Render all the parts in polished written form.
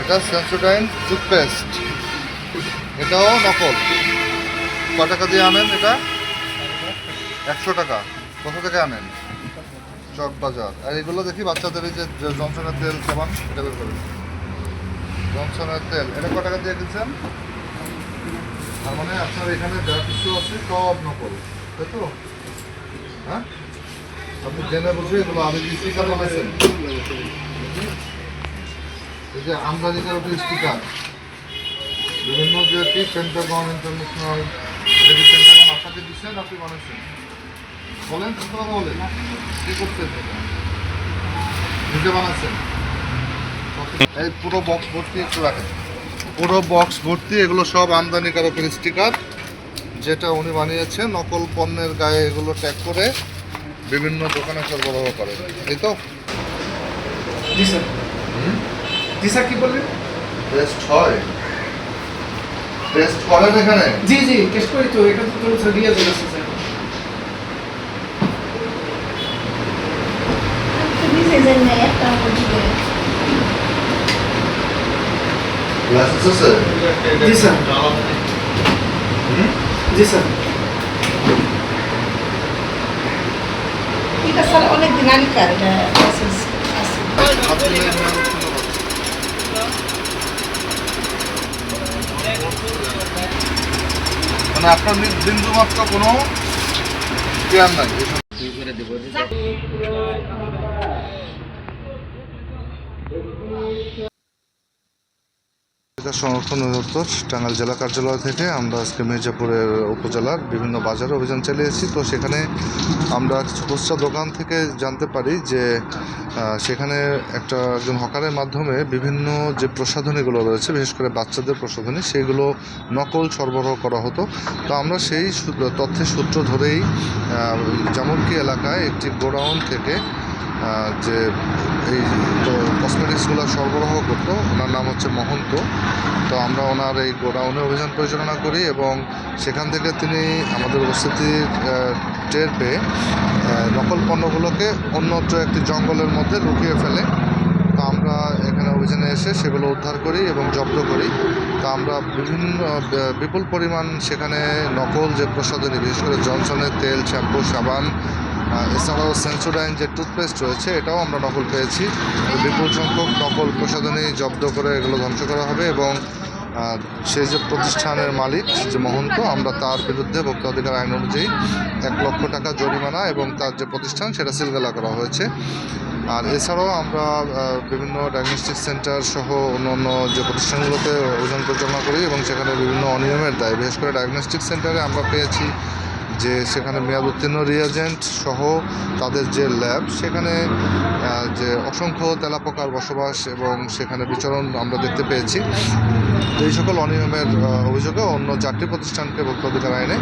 এটা Sensodyne toothpaste, এটাও নকল। ক টাকা দিয়ে আনেন এটা? 100 টাকা। কোথা থেকে আনেন? চক বাজার। আর এগুলো দেখি বাচ্চাদের এই যে জনসনের তেল সাবান, এটা বের করেন। জনসনের তেল এটা ক টাকা দিয়ে কিনছেন? তার মানে আপনার এখানে যা কিছু আছে সব নকল, তাই তো? হ্যাঁ, আপনি জেনে বলছে এগুলো আমি স্টিকার বানাইছেন, এই যে আমদানিকারকের স্টিকার বিভিন্ন যে কি পেন্টাগন ইন্টারন্যাশনাল, এটা কি পেন্টাগন আপনাকে দিচ্ছেন, আপনি বানাইছেন? বলেন কথা বলেন, কি করছেন? নিজে বানাচ্ছেন? এই পুরো বক্স ভর্তি একটু রাখেন, পুরো বক্স ভর্তি এগুলো সব আমদানিকারকের স্টিকার, যেটা উনি বানিয়েছেন নকল পণ্যের গায়ে এগুলো ট্যাগ করে বিভিন্ন দোকানে সরবরাহ করে, এই তো? জি স্যার। জি স্যার, কি বললেন? টেস্ট হয়? টেস্ট করেন এখানে? জি জি, টেস্ট করি তো, এটা তো স্যার দিয়ে দেন স্যার। লাইসেন্স আছে? জি স্যার। জি স্যার। এটা স্যার অনেক দিন আগেকার, এটা লাইসেন্স আছে। মানে আপনার বিন্দু মাত্র কোনো কেয়ার নাই? সংরক্ষণ অধিদপ্তর টাঙ্গাইল জেলা কার্যালয় থেকে আমরা আজকে মির্জাপুরের উপজেলার বিভিন্ন বাজারে অভিযান চালিয়েছি। তো সেখানে আমরা কিছু খুচরা দোকান থেকে জানতে পারি যে সেখানে একজন হকারের মাধ্যমে বিভিন্ন যে প্রসাধনীগুলো রয়েছে, বিশেষ করে বাচ্চাদের প্রসাধনী, সেগুলো নকল সরবরাহ করা হতো। তো আমরা সেই তথ্যের সূত্র ধরেই জামুরকি এলাকায় একটি গোডাউন থেকে যে এই কসমেটিক্সগুলো সরবরাহ করতো, ওনার নাম হচ্ছে মহন্ত। তো আমরা ওনার এই গোডাউনে অভিযান পরিচালনা করি এবং সেখান থেকে তিনি আমাদের উপস্থিতির টের পেয়ে নকল পণ্যগুলোকে অন্যত্র একটি জঙ্গলের মধ্যে লুকিয়ে ফেলে। তো আমরা এখানে অভিযানে এসে সেগুলো উদ্ধার করি এবং জব্দ করি। তো আমরা বিপুল পরিমাণ সেখানে নকল যে প্রসাধনী, বিশেষ করে জনসনের তেল, শ্যাম্পু, সাবান, এছাড়াও সেন্সোডাইন যে টুথপেস্ট রয়েছে, এটাও আমরা নকল পেয়েছি। বিপুল সংখ্যক নকল প্রসাধনী জব্দ করে এগুলো ধ্বংস করা হবে এবং সেই যে প্রতিষ্ঠানের মালিক যে মহন্ত, আমরা তার বিরুদ্ধে ভোক্তা অধিকার আইন অনুযায়ী 1 লক্ষ টাকা জরিমানা এবং তার যে প্রতিষ্ঠান সেটা সিলগালা করা হয়েছে। আর এছাড়াও আমরা বিভিন্ন ডায়াগনস্টিক সেন্টার সহ অন্যান্য যে প্রতিষ্ঠানগুলোতে অভিযান পরিচালনা করি এবং সেখানে বিভিন্ন অনিয়মের দায়, বিশেষ করে ডায়াগনস্টিক সেন্টারে আমরা পেয়েছি যে সেখানে মেয়াদ উত্তীর্ণ রিয়েজেন্ট সহ তাদের যে ল্যাব, সেখানে যে অসংখ্য তেলাপোকার বসবাস এবং সেখানে বিচরণ আমরা দেখতে পেয়েছি। এই সকল অনিয়মের অভিযোগে অন্য 4টি প্রতিষ্ঠানকে ভোক্তা অধিকার আইনে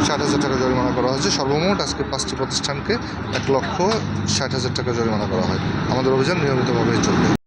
60,000 টাকা জরিমানা করা হয়েছে। সর্বমোট আজকে 5টি প্রতিষ্ঠানকে 1,60,000 টাকা জরিমানা করা হয়। আমাদের অভিযান নিয়মিতভাবেই চলবে।